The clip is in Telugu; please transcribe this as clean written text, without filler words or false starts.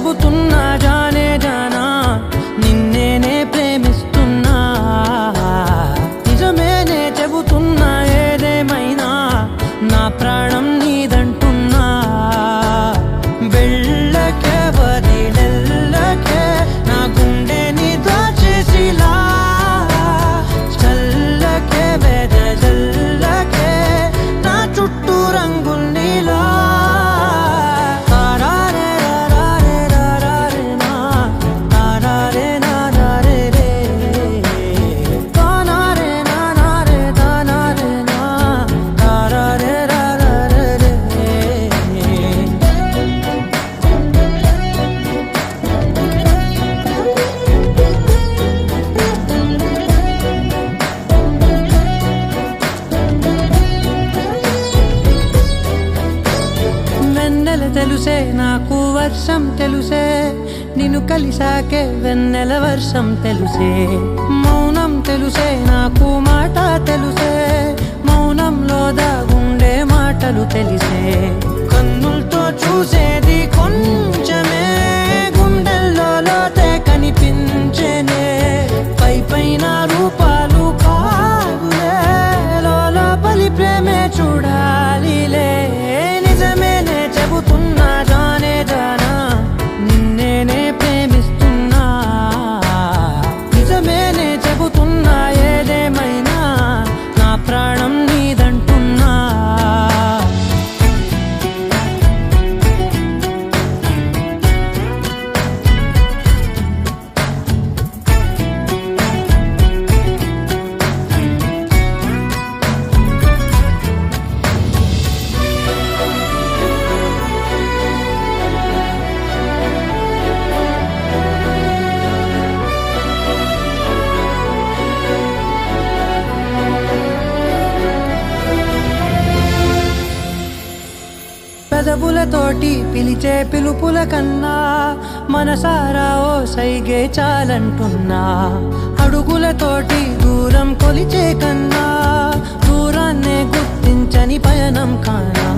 చెబుతున్నా జానే జానా నిన్నేనే ప్రేమిస్తున్నా నిజమేనే చెబుతున్నా ఏదేమైనా నా ప్రాణం నీదంటున్నా వెళ్ళకే వదిలెళ్ళకే నా గుండెని దాచేసిలా చల్లకే వెదజల్లకే నా చుట్టూ రంగుల్నిలా తెలుసే నాకు వర్షం తెలుసే నిన్ను కలిసాకే వెన్నెల వర్షం తెలుసే మౌనం తెలుసే నాకు మాట తెలుసే మౌనంలో దాగుండే మాటలు తెలిసే కన్నులతో చూసేది కొంచెమే గుండెల్లో లోతే కనిపించేనే పై పైన రూపాలు కాదులే లోపలి ప్రేమే చూడాలిలే నిజమేనే చెబుతున్నా జానే జానా నిన్నేనే ప్రేమిస్తున్నా నిజమేనే చెబుతున్నా ఏదేమైనా నా ప్రాణం నీదంటున్నా పెదవులతోటి పిలిచే పిలుపుల కన్నా మనసారా ఓ సైగే చాలంటున్నా అడుగులతోటి దూరం కొలిచే కన్నా దూరాన్నే గుర్తించని పయనం కానా